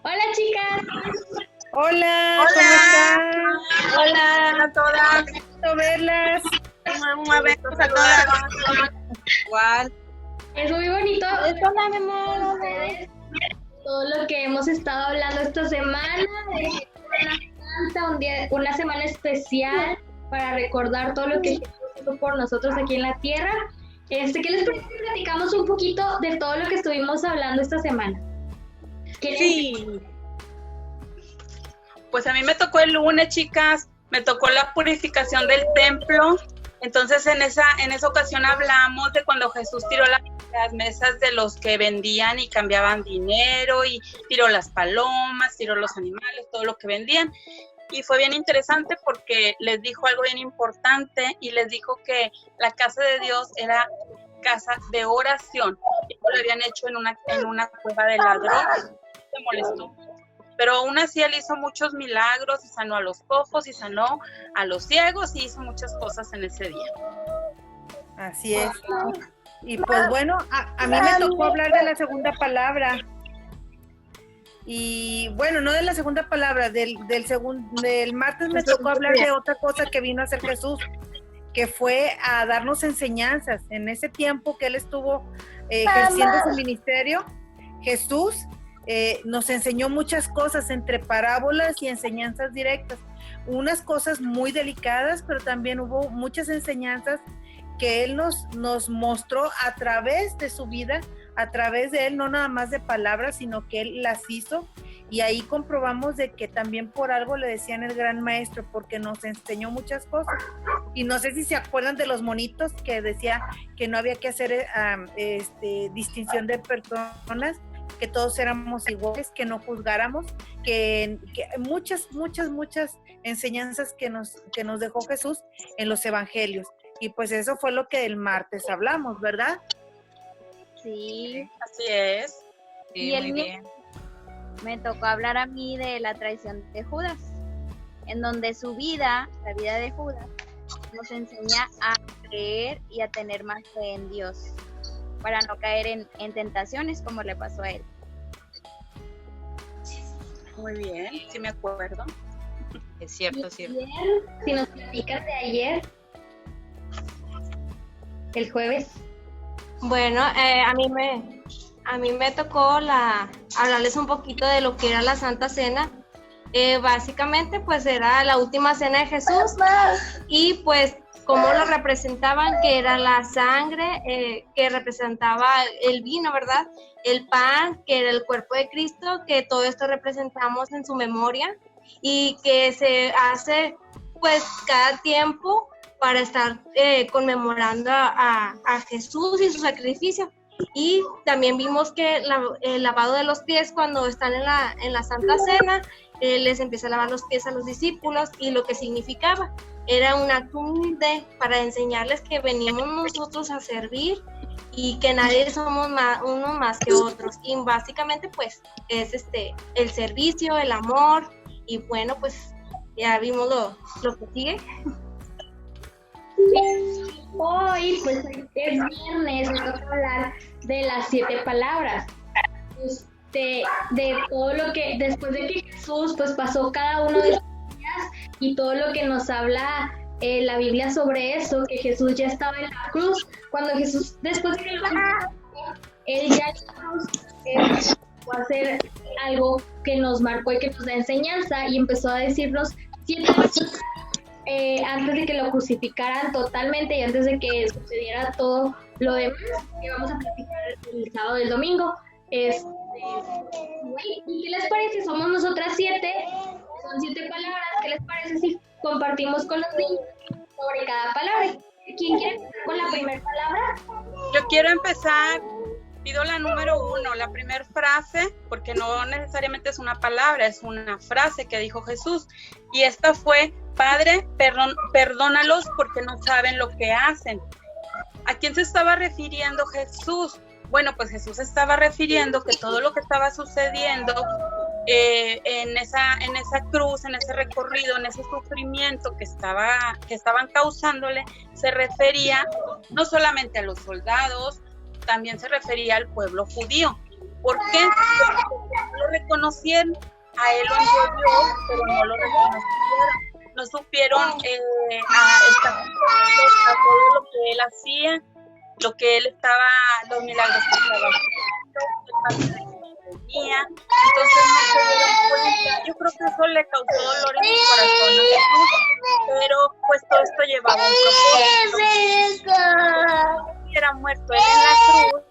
Hola chicas. Hola, ¿cómo están? Hola a todas. Gusto verlas. Un beso a todas. Igual. Es muy bonito ustedes todo lo que hemos estado hablando esta semana, de Semana Santa, una semana especial para recordar todo lo que Jesús hizo por nosotros aquí en la tierra. ¿Qué les parece si platicamos un poquito de todo lo que estuvimos hablando esta semana? Sí. Pues a mí me tocó el lunes, chicas, me tocó la purificación del templo. Entonces en esa ocasión hablamos de cuando Jesús tiró las mesas de los que vendían y cambiaban dinero, y tiró las palomas, tiró los animales, todo lo que vendían. Y fue bien interesante porque les dijo algo bien importante, y les dijo que la casa de Dios era casa de oración. Y lo habían hecho en una cueva de ladrones. Se molestó. Pero aún así él hizo muchos milagros, y sanó a los cojos, y sanó a los ciegos, y hizo muchas cosas en ese día. Así es. Y pues bueno, a mí me tocó hablar de la segunda palabra. Y bueno, no de la segunda palabra, del martes me tocó hablar de otra cosa que vino a hacer Jesús, que fue a darnos enseñanzas. En ese tiempo que él estuvo ejerciendo su ministerio, Jesús nos enseñó muchas cosas entre parábolas y enseñanzas directas, unas cosas muy delicadas, pero también hubo muchas enseñanzas que él nos mostró a través de su vida, a través de él, no nada más de palabras, sino que él las hizo, y ahí comprobamos de que también por algo le decían el gran maestro, porque nos enseñó muchas cosas. Y no sé si se acuerdan de los monitos que decía que no había que hacer distinción de personas, que todos éramos iguales, que no juzgáramos, que muchas enseñanzas que nos dejó Jesús en los evangelios. Y pues eso fue lo que el martes hablamos, ¿verdad? Sí. Así es. Sí, Sí, y el muy mío bien. me tocó hablar a mí de la traición de Judas, en donde su vida, la vida de Judas, nos enseña a creer y a tener más fe en Dios, para no caer en tentaciones como le pasó a él. Muy bien, sí me acuerdo. Es cierto, es cierto. Ayer, si nos platicas de ayer, el jueves. Bueno, a mí me tocó hablarles un poquito de lo que era la Santa Cena. Básicamente, pues era la última cena de Jesús, y pues cómo lo representaban, que era la sangre, que representaba el vino, ¿verdad? El pan, que era el cuerpo de Cristo, que todo esto representamos en su memoria, y que se hace pues cada tiempo para estar conmemorando a Jesús y su sacrificio. Y también vimos que el lavado de los pies, cuando están en la Santa Cena, les empieza a lavar los pies a los discípulos, y lo que significaba era un acto humilde para enseñarles que veníamos nosotros a servir, y que nadie somos unos más que otros. Y básicamente pues es el servicio, el amor, y bueno, pues ya vimos lo que sigue. Hoy, pues es viernes, nos toca hablar de las 7 palabras. De todo lo que, después de que Jesús pues pasó cada uno de sus días, y todo lo que nos habla la Biblia sobre eso, que Jesús ya estaba en la cruz. Cuando Jesús, después de que él ya en la cruz, fue a hacer algo que nos marcó y que nos da enseñanza, y empezó a decirnos 7 cosas. Antes de que lo crucificaran totalmente, y antes de que sucediera todo lo demás que vamos a platicar el sábado y el domingo. ¿Y qué les parece? Somos nosotras 7, son 7 palabras. ¿Qué les parece si compartimos con los niños sobre cada palabra? ¿Quién quiere empezar con la primera palabra? Yo quiero empezar, pido la número 1, la primera frase, porque no necesariamente es una palabra, es una frase que dijo Jesús. Y esta fue: Padre, perdónalos porque no saben lo que hacen. ¿A quién se estaba refiriendo Jesús? Bueno, pues Jesús estaba refiriendo que todo lo que estaba sucediendo en esa cruz, en ese recorrido, en ese sufrimiento que estaban causándole, se refería no solamente a los soldados, también se refería al pueblo judío. ¿Por qué? Porque no lo reconocieron. A él lo envió Dios, pero no lo reconocieron. No supieron a todo lo que él hacía, lo que él estaba, los milagros que estaba haciendo, entonces no se dieron cuenta. Yo creo que eso le causó dolor en su corazón a Jesús, pero pues todo esto llevaba un propósito. Si hubiera muerto él en la cruz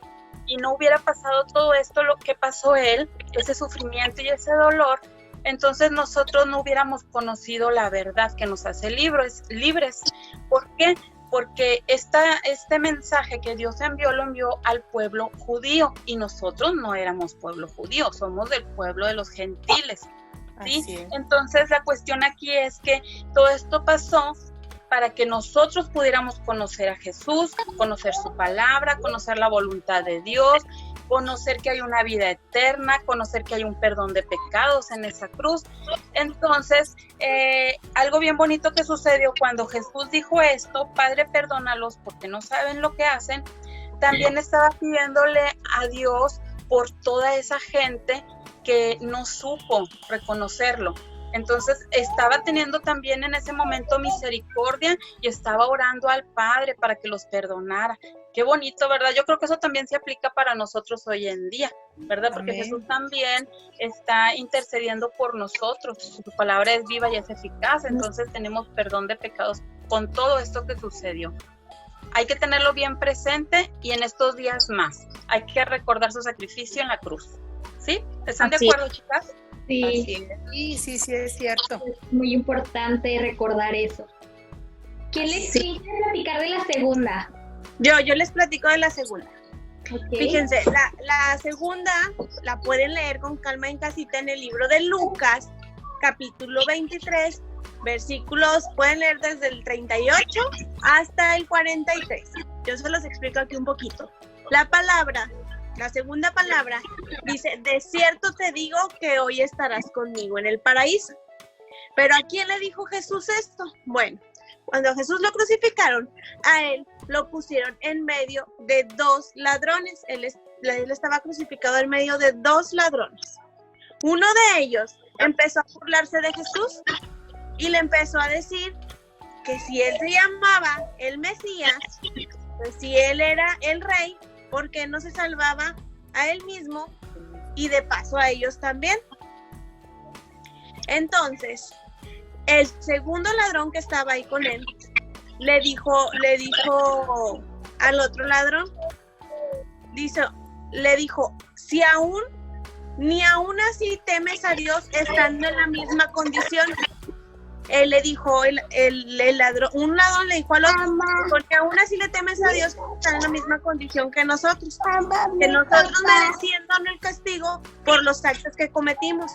y no hubiera pasado todo esto, lo que pasó él, ese sufrimiento y ese dolor, entonces nosotros no hubiéramos conocido la verdad que nos hace libres. ¿Por qué? Porque este mensaje que Dios envió, lo envió al pueblo judío, y nosotros no éramos pueblo judío, somos del pueblo de los gentiles, ¿sí? Entonces la cuestión aquí es que todo esto pasó para que nosotros pudiéramos conocer a Jesús, conocer su palabra, conocer la voluntad de Dios, conocer que hay una vida eterna, conocer que hay un perdón de pecados en esa cruz. Entonces, algo bien bonito que sucedió cuando Jesús dijo esto: Padre, perdónalos porque no saben lo que hacen, también estaba pidiéndole a Dios por toda esa gente que no supo reconocerlo. Entonces estaba teniendo también en ese momento misericordia y estaba orando al Padre para que los perdonara. Qué bonito, ¿verdad? Yo creo que eso también se aplica para nosotros hoy en día, ¿verdad? Porque Amén. Jesús también está intercediendo por nosotros. Su palabra es viva y es eficaz, entonces tenemos perdón de pecados con todo esto que sucedió. Hay que tenerlo bien presente, y en estos días más. Hay que recordar su sacrificio en la cruz. ¿Sí? ¿Están de acuerdo, chicas? Sí. Sí, es cierto. Es muy importante recordar eso. ¿Quién les quiere platicar de la segunda? Yo les platico de la segunda. Okay. Fíjense, la segunda la pueden leer con calma en casita en el libro de Lucas, capítulo 23, versículos, pueden leer desde el 38 hasta el 43. Yo se los explico aquí un poquito. La segunda palabra dice: de cierto te digo que hoy estarás conmigo en el paraíso. ¿Pero a quién le dijo Jesús esto? Bueno, cuando a Jesús lo crucificaron, a él lo pusieron en medio de dos ladrones. Él estaba crucificado en medio de dos ladrones. Uno de ellos empezó a burlarse de Jesús y le empezó a decir que si él se llamaba el Mesías, pues si él era el rey, ¿por qué no se salvaba a él mismo y de paso a ellos también? Entonces, el segundo ladrón que estaba ahí con él le dijo al otro ladrón, le dijo: si ni aún así temes a Dios estando en la misma condición. Él le dijo, el ladrón, un ladrón le dijo al otro: porque aún así le temes a Dios, está en la misma condición que nosotros, mereciendo el castigo por los actos que cometimos,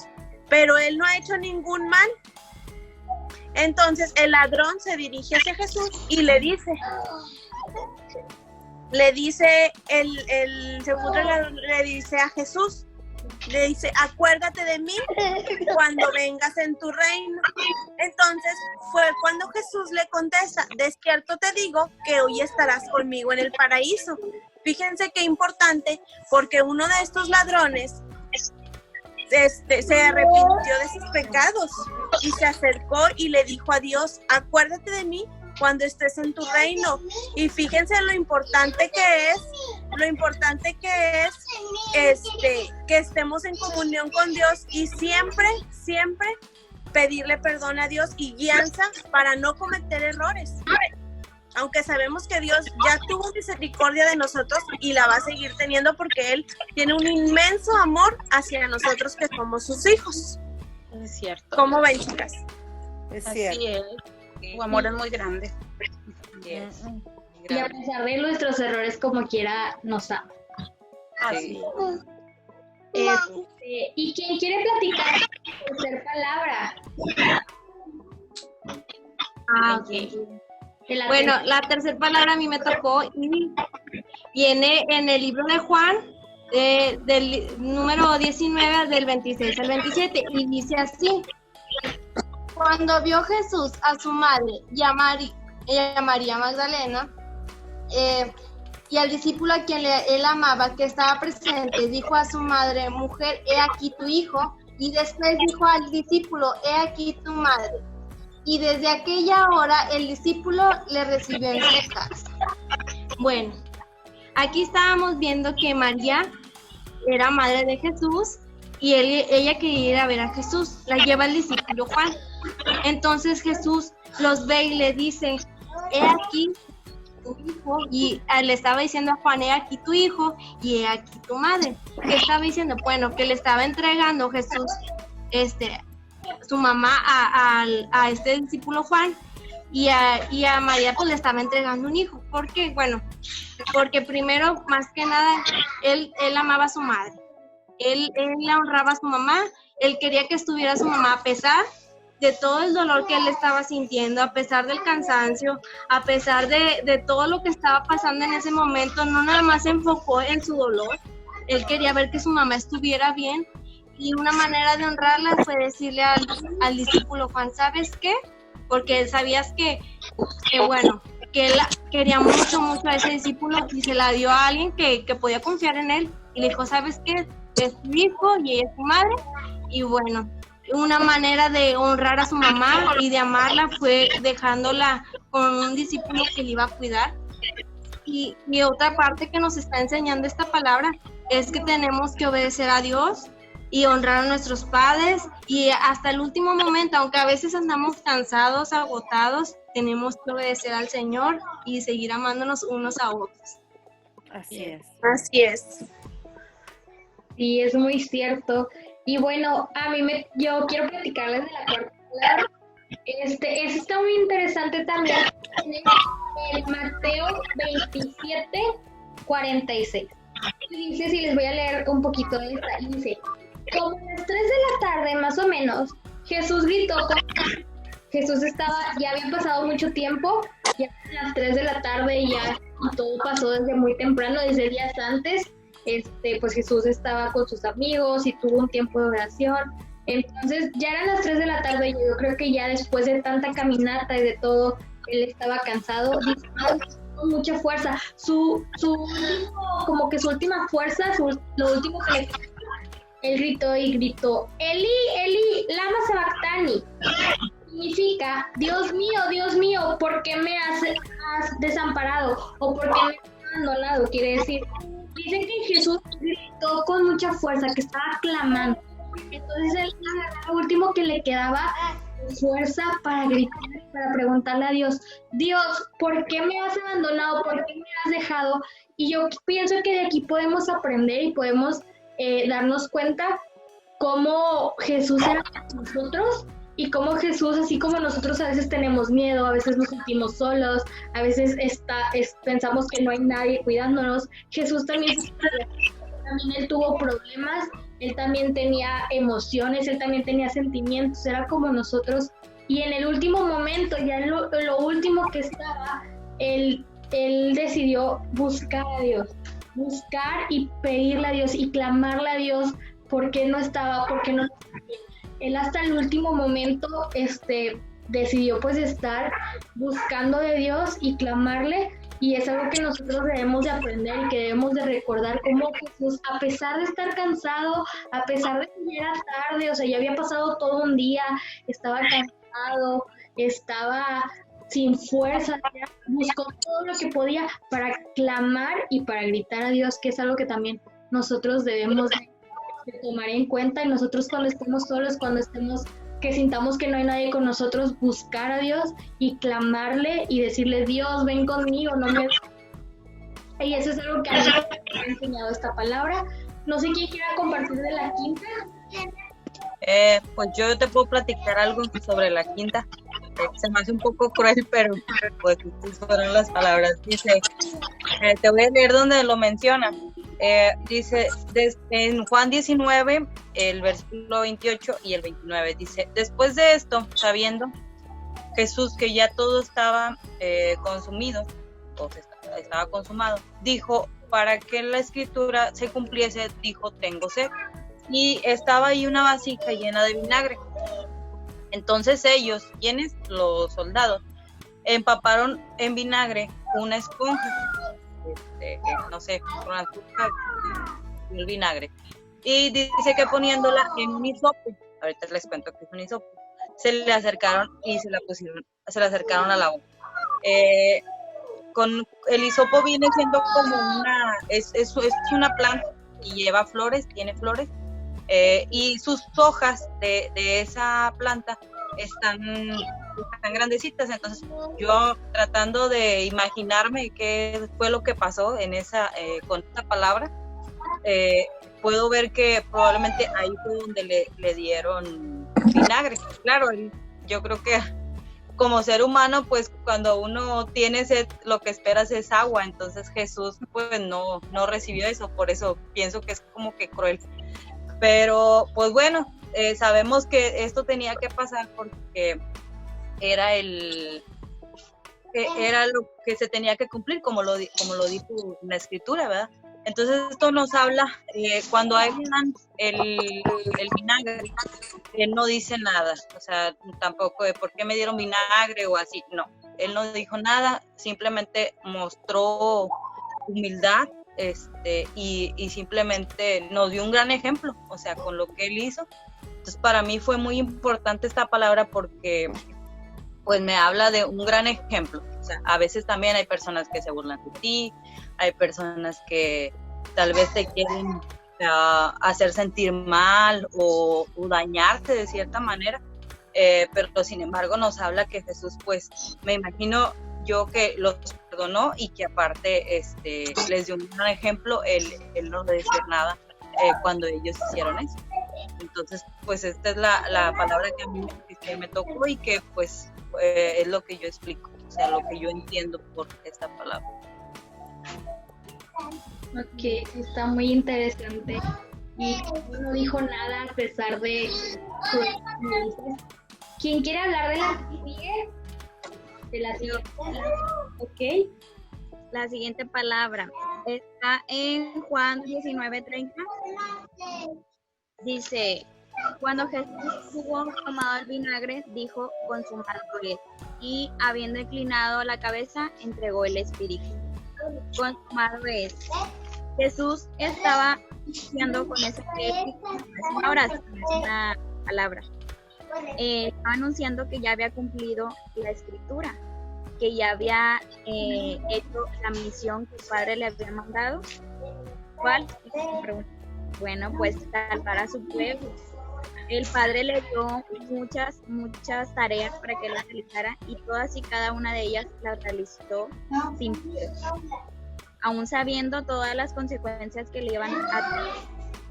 pero él no ha hecho ningún mal. Entonces el ladrón se dirige hacia Jesús y le dice el segundo ladrón, le dice a Jesús, le dice: acuérdate de mí cuando vengas en tu reino. Entonces fue cuando Jesús le contesta: de cierto te digo que hoy estarás conmigo en el paraíso. Fíjense qué importante, porque uno de estos ladrones se arrepintió de sus pecados y se acercó y le dijo a Dios: acuérdate de mí cuando estés en tu reino. Y fíjense lo importante que es que estemos en comunión con Dios y siempre pedirle perdón a Dios y guianza para no cometer errores. Aunque sabemos que Dios ya tuvo misericordia de nosotros y la va a seguir teniendo, porque Él tiene un inmenso amor hacia nosotros que somos sus hijos. Es cierto. ¿Cómo ven, chicas? Es Así cierto. es. Su amor es muy grande. Yes. Y a pesar de nuestros errores, como quiera, nos ama. Así es. ¿Y quién quiere platicar la tercera palabra? Ok. Bueno, la tercera palabra a mí me tocó y viene en el libro de Juan, del número 19, del 26 al 27, y dice así: cuando vio Jesús a su madre y a María Magdalena, Y al discípulo a quien él amaba, que estaba presente, dijo a su madre: mujer, he aquí tu hijo. Y después dijo al discípulo: he aquí tu madre. Y desde aquella hora el discípulo le recibió en su casa. Bueno, aquí estábamos viendo que María era madre de Jesús y ella quería ir a ver a Jesús. La lleva el discípulo Juan. Entonces Jesús los ve y le dice: he aquí tu hijo. Y le estaba diciendo a Juan: he aquí tu hijo y he aquí tu madre. ¿Qué estaba diciendo? Bueno, que le estaba entregando Jesús su mamá a este discípulo Juan, y a María pues le estaba entregando un hijo. ¿Por qué? Bueno, porque primero, más que nada, él amaba a su madre, él la honraba a su mamá, él quería que estuviera su mamá a pesar de todo el dolor que él estaba sintiendo, a pesar del cansancio, a pesar de todo lo que estaba pasando en ese momento. No nada más se enfocó en su dolor, él quería ver que su mamá estuviera bien. Y una manera de honrarla fue decirle al discípulo Juan: ¿sabes qué? Porque sabías que él quería mucho a ese discípulo y se la dio a alguien que podía confiar en él. Y le dijo: ¿sabes qué? Es tu hijo y ella es tu madre. Y bueno, una manera de honrar a su mamá y de amarla fue dejándola con un discípulo que le iba a cuidar. Y otra parte que nos está enseñando esta palabra es que tenemos que obedecer a Dios y honrar a nuestros padres, y hasta el último momento, aunque a veces andamos cansados, agotados, tenemos que obedecer al Señor y seguir amándonos unos a otros. Así es. Así es. Sí, es muy cierto. Y bueno, yo quiero platicarles de la cuarta palabra. Eso está muy interesante también. En Mateo 27:46. Dice, si les voy a leer un poquito de esta, dice: como a las 3 de la tarde, más o menos, Jesús gritó. Jesús ya había pasado mucho tiempo, ya a las 3 de la tarde y todo pasó desde muy temprano, desde días antes. Pues Jesús estaba con sus amigos y tuvo un tiempo de oración. Entonces ya eran las 3 de la tarde y yo creo que ya después de tanta caminata y de todo, él estaba cansado, con mucha fuerza. Su última fuerza, lo último que le... Él gritó y gritó: Eli, Eli, lama sabactani. Significa: Dios mío, ¿por qué me has desamparado? O ¿por qué me has abandonado? Quiere decir, dice que Jesús gritó con mucha fuerza, que estaba clamando. Entonces él, lo último que le quedaba fuerza para gritar, para preguntarle a Dios: Dios, ¿por qué me has abandonado? ¿Por qué me has dejado? Y yo pienso que de aquí podemos aprender y podemos darnos cuenta cómo Jesús era con nosotros, y cómo Jesús, así como nosotros a veces tenemos miedo, a veces nos sentimos solos, a veces pensamos que no hay nadie cuidándonos, Jesús también él tuvo problemas, él también tenía emociones, él también tenía sentimientos, era como nosotros. Y en el último momento, ya lo último que estaba, él decidió buscar a Dios, buscar y pedirle a Dios y clamarle a Dios porque no estaba, porque no. Él hasta el último momento decidió pues estar buscando de Dios y clamarle, y es algo que nosotros debemos de aprender y que debemos de recordar, cómo Jesús, a pesar de estar cansado, a pesar de que ya era tarde, o sea, ya había pasado todo un día, estaba cansado, estaba sin fuerza, buscó todo lo que podía para clamar y para gritar a Dios, que es algo que también nosotros debemos de tomar en cuenta. Y nosotros, cuando estemos solos, que sintamos que no hay nadie con nosotros, buscar a Dios y clamarle y decirle: Dios, ven conmigo, no me... Y eso es algo que a mí me ha enseñado esta palabra. No sé quién quiera compartir de la quinta. Pues yo te puedo platicar algo sobre la quinta. Se me hace un poco cruel, pero pues estas fueron las palabras. Dice, te voy a leer donde lo menciona. Dice en Juan 19, el versículo 28 y el 29, dice: después de esto, sabiendo Jesús que ya todo estaba consumido, o estaba consumado, dijo, para que la escritura se cumpliese, dijo: tengo sed. Y estaba ahí una vasija llena de vinagre. Entonces ellos, ¿quiénes? Los soldados, empaparon en vinagre una esponja, no sé, con azúcar y el vinagre. Y dice que poniéndola en un hisopo, ahorita les cuento que es un hisopo, se le acercaron y se le acercaron a la boca. Con el hisopo viene siendo como es una planta y lleva flores, tiene flores, y sus hojas de esa planta están grandecitas. Entonces yo, tratando de imaginarme qué fue lo que pasó con esa palabra, puedo ver que probablemente ahí fue donde le dieron vinagre. Claro, yo creo que como ser humano, pues cuando uno tiene sed, lo que esperas es agua. Entonces Jesús pues no recibió eso, por eso pienso que es como que cruel. Pero pues bueno, sabemos que esto tenía que pasar porque era lo que se tenía que cumplir, como lo dijo la escritura, ¿verdad? Entonces esto nos habla, cuando hay el vinagre, él no dice nada, o sea, tampoco de por qué me dieron vinagre o así, no, él no dijo nada, simplemente mostró humildad, y simplemente nos dio un gran ejemplo, o sea, con lo que él hizo. Entonces para mí fue muy importante esta palabra porque pues me habla de un gran ejemplo. O sea, a veces también hay personas que se burlan de ti, hay personas que tal vez te quieren hacer sentir mal o dañarte de cierta manera, pero sin embargo nos habla que Jesús, pues me imagino yo que los perdonó y que aparte les dio un gran ejemplo, él no decía nada cuando ellos hicieron eso. Entonces pues esta es la palabra que a mí me tocó y que pues es lo que yo explico, o sea, lo que yo entiendo por esta palabra. Ok, está muy interesante. Y no dijo nada a pesar de... ¿Quién quiere hablar de la siguiente? De la siguiente. Ok. La siguiente palabra está en Juan 19:30. Dice: cuando Jesús hubo tomado el vinagre, dijo: consumado es. Y habiendo inclinado la cabeza, entregó el espíritu. Consumado es. Jesús estaba diciendo con ese espíritu, es una oración, es una palabra. Estaba anunciando que ya había cumplido la escritura, que ya había hecho la misión que el Padre le había mandado. ¿Cuál? Bueno, pues salvar a su pueblo. El Padre le dio muchas tareas para que las realizara y todas y cada una de ellas las realizó sin miedo, aún sabiendo todas las consecuencias que le iban a tener.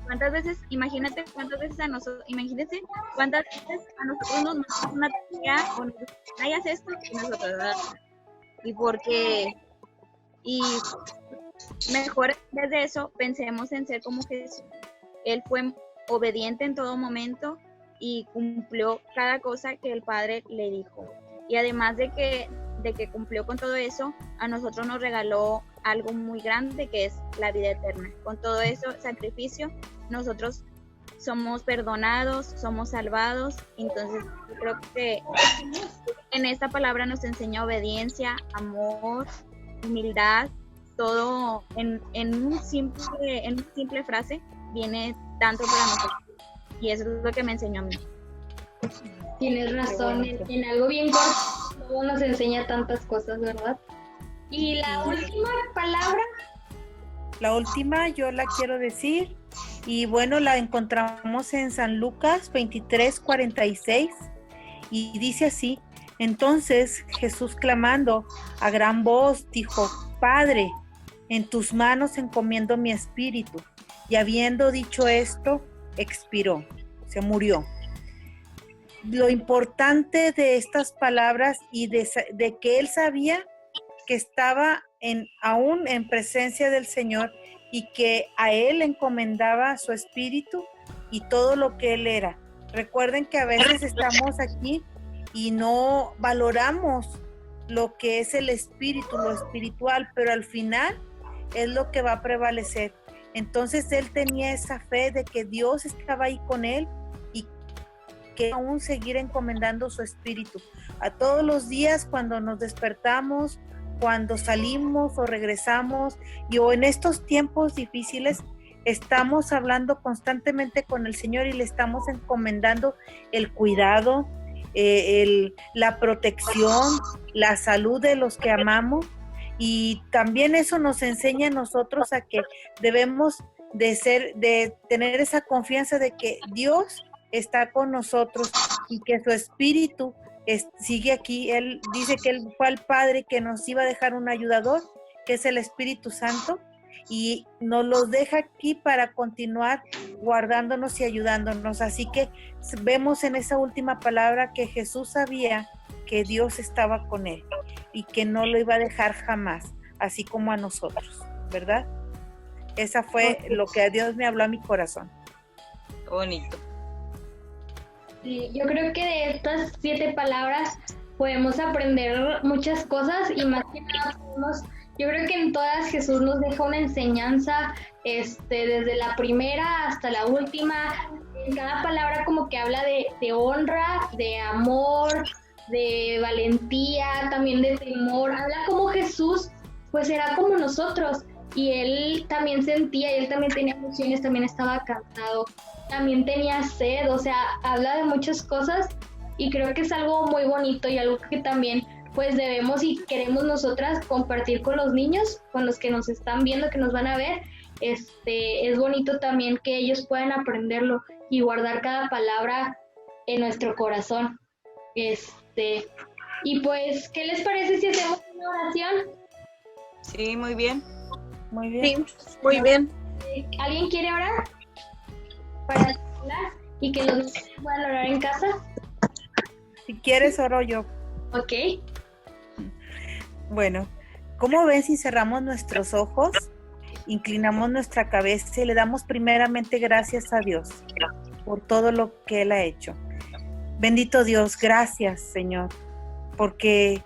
¿Cuántas veces, imagínate cuántas veces a nosotros nos mandamos una tarea o nos dicen, ay, haz esto, y nosotros, y mejor desde eso pensemos en ser como Jesús. Él fue obediente en todo momento y cumplió cada cosa que el Padre le dijo. Y además de que cumplió con todo eso, a nosotros nos regaló algo muy grande, que es la vida eterna. Con todo eso, sacrificio, nosotros somos perdonados, somos salvados. Entonces, yo creo que en esta palabra nos enseña obediencia, amor, humildad, todo en una simple frase viene tanto para nosotros. Y eso es lo que me enseñó a mí. Tienes razón, en algo bien corto, todo nos enseña tantas cosas, ¿verdad? Y la última palabra. La última yo la quiero decir, y bueno, la encontramos en San Lucas 23:46, y dice así: entonces Jesús, clamando a gran voz, dijo: Padre, en tus manos encomiendo mi espíritu. Y habiendo dicho esto, expiró, se murió. Lo importante de estas palabras y de que él sabía que estaba aún en presencia del Señor y que a él encomendaba su espíritu y todo lo que él era. Recuerden que a veces estamos aquí y no valoramos lo que es el espíritu, lo espiritual, pero al final es lo que va a prevalecer. Entonces él tenía esa fe de que Dios estaba ahí con él y que aún seguir encomendando su espíritu. A todos los días, cuando nos despertamos, cuando salimos o regresamos o en estos tiempos difíciles, estamos hablando constantemente con el Señor y le estamos encomendando el cuidado, la protección, la salud de los que amamos, y también eso nos enseña a nosotros a que debemos de tener esa confianza de que Dios está con nosotros y que su Espíritu sigue aquí. Él dice que Él fue al Padre que nos iba a dejar un ayudador, que es el Espíritu Santo, y nos los deja aquí para continuar guardándonos y ayudándonos. Así que vemos en esa última palabra que Jesús sabía que Dios estaba con él y que no lo iba a dejar jamás, así como a nosotros, ¿verdad? Esa fue lo que a Dios me habló a mi corazón. Qué bonito. Sí, yo creo que de estas 7 palabras podemos aprender muchas cosas y más que nada yo creo que en todas Jesús nos deja una enseñanza, desde la primera hasta la última. En cada palabra como que habla de honra, de amor, de valentía, también de temor. Habla como Jesús pues era como nosotros, y él también sentía, y él también tenía emociones, también estaba cansado, también tenía sed, o sea, habla de muchas cosas, y creo que es algo muy bonito y algo que también pues debemos y queremos nosotras compartir con los niños, con los que nos están viendo, que nos van a ver. Es bonito también que ellos puedan aprenderlo y guardar cada palabra en nuestro corazón. Y pues, ¿qué les parece si hacemos una oración? Sí, muy bien. Muy bien. Sí, muy bien. ¿Alguien quiere orar? Para hablar y que los niños puedan orar en casa. Si quieres, oro yo. Ok. Bueno, ¿cómo ven si cerramos nuestros ojos, inclinamos nuestra cabeza y le damos primeramente gracias a Dios por todo lo que Él ha hecho? Bendito Dios, gracias, Señor, porque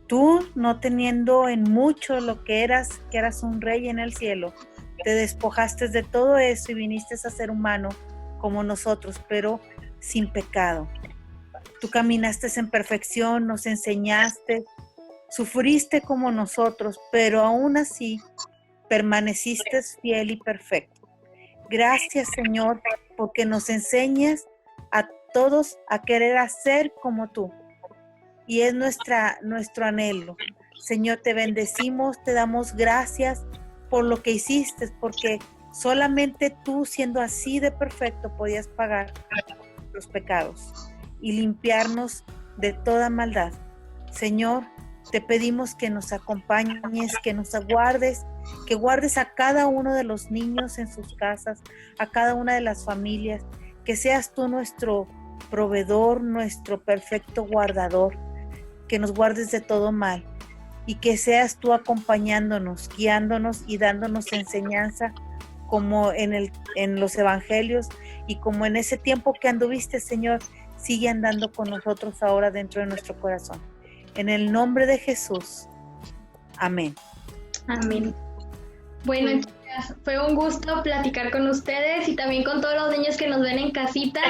tú, no teniendo en mucho lo que eras un rey en el cielo, te despojaste de todo eso y viniste a ser humano como nosotros, pero sin pecado. Tú caminaste en perfección, nos enseñaste, sufriste como nosotros, pero aún así permaneciste fiel y perfecto. Gracias, Señor, porque nos enseñas a todos a querer hacer como tú. Y es nuestro anhelo. Señor, te bendecimos, te damos gracias por lo que hiciste, porque solamente tú, siendo así de perfecto, podías pagar los pecados y limpiarnos de toda maldad. Señor, te pedimos que nos acompañes, que nos guardes, que guardes a cada uno de los niños en sus casas, a cada una de las familias, que seas tú nuestro proveedor, nuestro perfecto guardador, que nos guardes de todo mal y que seas tú acompañándonos, guiándonos y dándonos enseñanza como en los evangelios y como en ese tiempo que anduviste, Señor, sigue andando con nosotros ahora dentro de nuestro corazón. En el nombre de Jesús. Amén. Amén. Bueno, chicas, fue un gusto platicar con ustedes y también con todos los niños que nos ven en casita.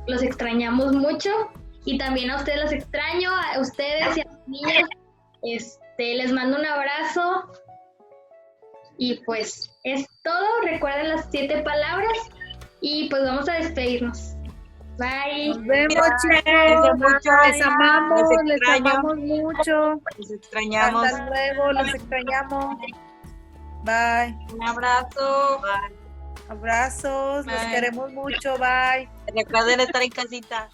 Los extrañamos mucho y también a ustedes los extraño, a ustedes y a los niños. Les mando un abrazo y pues es todo. Recuerden las 7 palabras y pues vamos a despedirnos. Bye. Nos vemos, chicos. Les amamos, les amamos mucho. Los extrañamos. Hasta luego, los extrañamos. Bye. Un abrazo. Bye. Abrazos, los Bye. queremos mucho. Bye. Recuerden estar en casita.